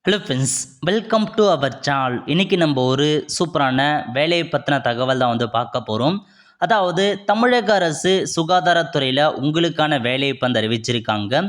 Hello friends, welcome to our channel. இன்னைக்கு நம்ம ஒரு சூப்பரான வேலையை பற்றின தகவல் தான் பார்க்க போகிறோம். அதாவது தமிழக அரசு சுகாதாரத்துறையில் உங்களுக்கான வேலையை இப்போ அறிவிச்சிருக்காங்க.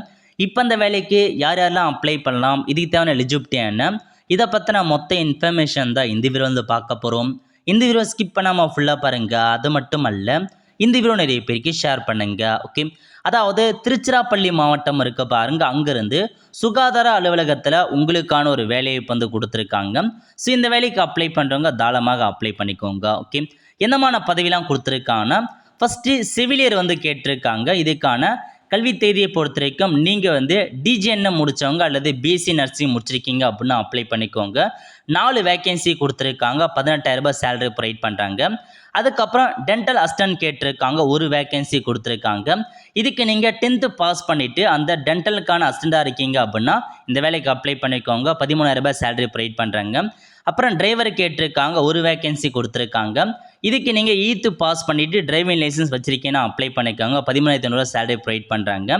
இப்போ அந்த வேலைக்கு யார் யாரெல்லாம் அப்ளை பண்ணலாம், இதுக்கு தேவையான எலிஜிபிலிட்டி என்ன, இதை பற்றின மொத்த இன்ஃபர்மேஷன் தான் இந்த வீடியோ பார்க்க போகிறோம். இந்த வீடியோ ஸ்கிப் பண்ணாமல் ஃபுல்லாக பாருங்கள். அது மட்டும் அல்ல, இந்த வீடியோ நிறைய பேருக்கு ஷேர் பண்ணுங்க. ஓகே, அதாவது திருச்சிராப்பள்ளி மாவட்டம் இருக்க பாருங்க, அங்கிருந்து சுகாதார அலுவலகத்தில் உங்களுக்கான ஒரு வேலையை கொடுத்துருக்காங்க. ஸோ இந்த வேலைக்கு அப்ளை பண்ணுறவங்க தாராளமாக அப்ளை பண்ணிக்கோங்க. ஓகே, என்னமான பதவிலாம் கொடுத்துருக்காங்கன்னா, ஃபஸ்ட்டு செவிலியர் கேட்டிருக்காங்க. இதுக்கான கல்வி தேதியை பொறுத்த வரைக்கும் நீங்கள் டிஜிஎன்எம் முடித்தவங்க அல்லது பிஎஸ்சி நர்சிங் முடிச்சிருக்கீங்க அப்படின்னா அப்ளை பண்ணிக்கோங்க. 4 வேக்கன்சி கொடுத்துருக்காங்க. 18,000 ரூபாய் சேலரி ப்ரொவைட் பண்ணுறாங்க. அதுக்கப்புறம் டென்டல் அசிஸ்டன்ட் கேட்டிருக்காங்க. ஒரு வேக்கன்சி கொடுத்துருக்காங்க. இதுக்கு நீங்கள் 10th பாஸ் பண்ணிவிட்டு அந்த டென்டலுக்கான அசிஸ்டண்டாக இருக்கீங்க அப்படின்னா இந்த வேலைக்கு அப்ளை பண்ணிக்கோங்க. 13,000 ரூபாய் சேலரி ப்ரொவைட் பண்ணுறாங்க. அப்புறம் டிரைவர் கேட்டிருக்காங்க. ஒரு வேக்கன்சி கொடுத்துருக்காங்க. இதுக்கு நீங்கள் 8th பாஸ் பண்ணிவிட்டு டிரைவிங் லைசன்ஸ் வச்சுருக்கீங்கன்னா அப்ளை பண்ணிக்கோங்க. 13,500 சேலரி ப்ரொவைட் பண்ணுறாங்க.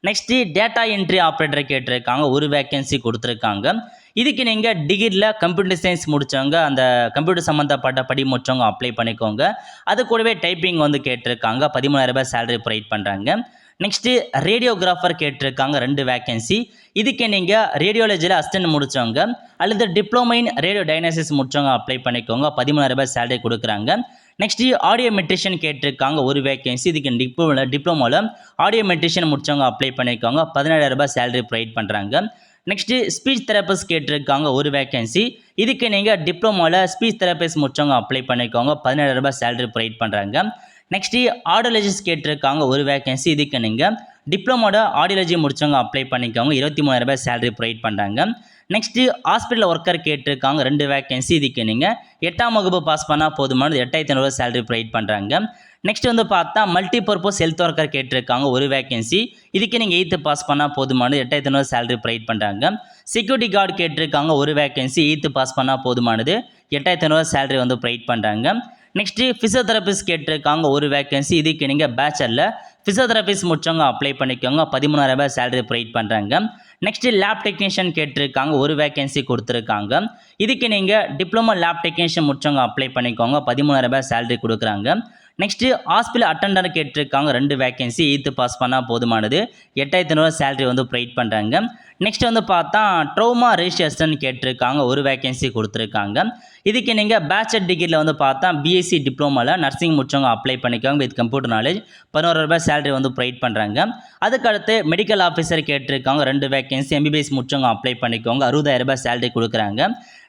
நெக்ஸ்ட்டு டேட்டா என்ட்ரி ஆப்ரேட்டர் கேட்டிருக்காங்க. ஒரு வேக்கன்சி கொடுத்துருக்காங்க. இதுக்கு நீங்கள் டிகிரியில் கம்ப்யூட்டர் சயின்ஸ் முடித்தவங்க, அந்த கம்ப்யூட்டர் சம்மந்தப்பட்ட படி முடித்தவங்க அப்ளை பண்ணிக்கோங்க. அது கூடவே டைப்பிங் கேட்டிருக்காங்க. 13,000 ரூபாய் சேலரி ப்ரொவைட் பண்ணுறாங்க. நெக்ஸ்ட்டு ரேடியோகிராஃபர் கேட்டிருக்காங்க. 2 வேக்கன்சி. இதுக்கு நீங்கள் ரேடியோலஜியில் அசிஸ்டன்ட் முடித்தவங்க அல்லது டிப்ளமோ இன் ரேடியோ டயக்னாசிஸ் முடித்தவங்க அப்ளை பண்ணிக்கோங்க. 13,000 ரூபாய் சேலரி கொடுக்குறாங்க. நெக்ஸ்ட்டு ஆடியோ மெட்ரிஷியன் கேட்டிருக்காங்க. ஒரு வேக்கன்சி. இதுக்கு டிப்ளமோவில் ஆடியோ மெட்ரிஷியன் முடித்தவங்க அப்ளை பண்ணிக்கோங்க. 17,000 ரூபாய் சேலரி ப்ரொவைட் பண்ணுறாங்க. நெக்ஸ்ட்டு ஸ்பீச் தெரபிஸ்ட் கேட்டிருக்காங்க. ஒரு வேக்கன்சி. இதுக்கு நீங்கள் டிப்ளமோவில் ஸ்பீச் தெரபிஸ்ட் முடித்தவங்க அப்ளை பண்ணிக்கோங்க. 17,000 ரூபாய் சேலரி ப்ரொவைட் பண்ணுறாங்க. நெக்ஸ்ட்டு ஆடியோலஜிஸ்ட் கேட்டிருக்காங்க. ஒரு வேக்கன்சி. இதுக்கு நீங்கள் டிப்ளமோட ஆடியோலஜி முடித்தவங்க அப்ளை பண்ணிக்கோங்க. 23,000 ரூபாய் சேலரி ப்ரொவைட் பண்ணுறாங்க. நெக்ஸ்ட்டு ஹாஸ்பிட்டல் ஒர்க்கர் கேட்டிருக்காங்க. 2 வேக்கன்சி. இதுக்கு நீங்கள் 8ஆம் வகுப்பு பாஸ் பண்ணால் போதுமானது. 8,500 ரூபாய் சேலரி ப்ரொவைட் பண்ணுறாங்க. நெக்ஸ்ட் பார்த்தா மல்டி பர்பஸ் ஹெல்த் ஒர்க்கர் கேட்டிருக்காங்க. ஒரு வேக்கன்சி. இதுக்கு நீங்கள் 8th பாஸ் பண்ணால் போதுமானது. 8,500 சேலரி ப்ரொவைட் பண்ணுறாங்க. செக்யூரிட்டி கார்டு கேட்டிருக்காங்க. ஒரு வேக்கன்சி. 8th பாஸ் பண்ணால் போதுமானது. 8,500 சேலரி ப்ரொவைட் பண்ணுறாங்க. நெக்ஸ்ட்டு ஃபிசியோதெரபிஸ்ட் கேட்டிருக்காங்க. ஒரு வேக்கன்சி. இதுக்கு நீங்கள் பேச்சரில் ஃபிசியோதெரபிஸ்ட் முடிச்சவங்க அப்ளை பண்ணிக்கோங்க. 13,000 ரூபாய் சேலரி ப்ரொவைட் பண்ணுறாங்க. நெக்ஸ்ட்டு லேப் டெக்னீஷியன் கேட்டிருக்காங்க. ஒரு வேக்கன்சி கொடுத்துருக்காங்க. இதுக்கு நீங்கள் டிப்ளமோ லேப் டெக்னீஷியன் முடிச்சவங்க அப்ளை பண்ணிக்கோங்க. 13,000 ரூபாய் சேலரி கொடுக்குறாங்க. நெக்ஸ்ட்டு ஹாஸ்பிட்டல் அட்டெண்டர் கேட்டிருக்காங்க. 2 வேக்கன்சி. 8th பாஸ் பண்ணால் போதுமானது. 8,500 சேலரி ப்ரொவைட் பண்ணுறாங்க. நெக்ஸ்ட் பார்த்தா ட்ரோமா ரெஜிஸ்ட்ரேஷன் கேட்டிருக்காங்க. ஒரு வேக்கன்சி கொடுத்துருக்காங்க. இதுக்கு நீங்கள் பேச்சுலர் டிகிரியில் பார்த்தா பிஎஸ்சி டிப்ளமோவில் நர்சிங் முடிச்சவங்க அப்ளை பண்ணிக்கோங்க வித் கம்ப்யூட்டர் நாலேஜ். 11,000 ரூபாய் சேலரி ப்ரொவைட் பண்ணுறாங்க. அதுக்கடுத்து மெடிக்கல் ஆஃபீஸர் கேட்டிருக்காங்க. 2 வேக்கன்சி. எம்பிபிஎஸ் முடிச்சவங்க அப்ளை பண்ணிக்கோங்க. 60,000 ரூபாய் சேலரி கொடுக்குறாங்க.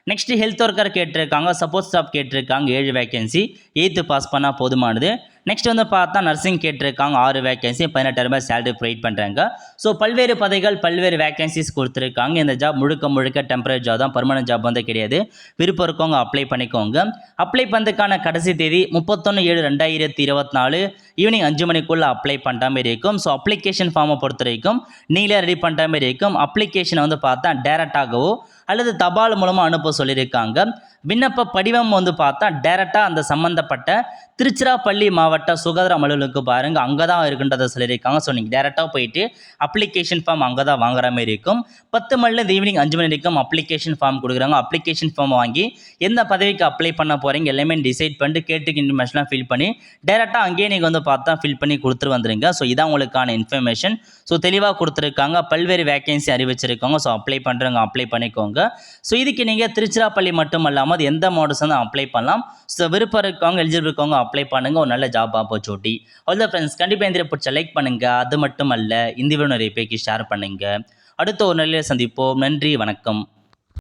நெக்ஸ்ட் ஹெல்த் ஒர்க்கர் கேட்டிருக்காங்க. சப்போர்ட் ஸ்டாஃப் கேட்டிருக்காங்க. 7 வேக்கன்சி. 8th பாஸ் பண்ணால் போதுமானது. நெக்ஸ்ட் பார்த்தா நர்சிங் கேட்டிருக்காங்க. 6 வேக்கன்சி. 18,000 ரூபாய் சேலரி ப்ரொவைட் பண்ணுறாங்க. ஸோ பல்வேறு பதவிகள், பல்வேறு வேக்கன்சிஸ் கொடுத்துருக்காங்க. இந்த ஜாப் முழுக்க டெம்பரரி ஜாப் தான், பர்மனன்ட் ஜாப் கிடையாது. விருப்பம் இருக்கவங்க அப்ளை பண்ணிக்கோங்க. அப்ளை பண்ணுறதுக்கான கடைசி தேதி 31/7/2024 ஈவினிங் 5 மணிக்குள்ளே அப்ளை பண்ணுற மாதிரி இருக்கும். ஸோ அப்ளிகேஷன் ஃபார்மை பொறுத்த வரைக்கும் நீங்களே ரெடி பண்ணுற மாதிரி இருக்கும். அப்ளிகேஷனை பார்த்தா டேரெக்டாகவோ அல்லது தபால் மூலமாக அனுப்ப சொல்லியிருக்காங்க. விண்ணப்ப படிவம் பார்த்தா டேரெக்டாக அந்த சம்மந்தப்பட்ட திருச்சிராப்பள்ளி மாவட்ட சுகாதார அலுவலருக்கு பாருங்கள், அங்கே தான் இருக்குன்றதை சொல்லியிருக்காங்க. ஸோ நீங்கள் டேரெக்டாக போயிட்டு அப்ளிகேஷன் ஃபார்ம் அங்கே தான் வாங்குற மாதிரி இருக்கும். 10 மணிலேருந்து ஈவினிங் 5 மணி வரைக்கும் அப்ளிகேஷன் ஃபார்ம் கொடுக்குறாங்க. அப்ளிகேஷன் ஃபார்ம் வாங்கி எந்த பதவிக்கு அப்ளை பண்ண போகிறீங்க எல்லாமே டிசைட் பண்ணிட்டு கேட்டுக்கு இன்ஃபர்மேஷன்லாம் ஃபில் பண்ணி டேரெக்டாக அங்கேயே நீங்கள் பார்த்தா ஃபில் பண்ணி கொடுத்துட்டு வந்துடுங்க. ஸோ இதான் உங்களுக்கான இன்ஃபர்மேஷன். ஸோ தெளிவாக கொடுத்துருக்காங்க. பல்வேறு வேக்கன்சி அறிவிச்சிருக்காங்க. ஸோ அப்ளை பண்ணுறவங்க அப்ளை பண்ணிக்கோங்க. ஸோ இதுக்கு நீங்கள் திருச்சிராப்பள்ளி மட்டும் இல்லாமல் எந்த மாவட்டம் வந்து அப்ளை பண்ணலாம். ஸோ விருப்பம் இருக்கவங்க, எலிஜிபிள் இருக்கவங்க அப்ளை பண்ணுங்கள். ஒரு நல்ல ஜாப் ஆப்பர்ச்சுனிட்டி. அவ்வளோ ஃப்ரெண்ட்ஸ், கண்டிப்பாக இந்த பிடிச்ச லைக் பண்ணுங்கள். அது மட்டும் அல்ல, இந்த வீடியோ நிறைய பேருக்கு ஷேர் பண்ணுங்கள். அடுத்த ஒரு நல்ல சந்திப்போம். நன்றி, வணக்கம்.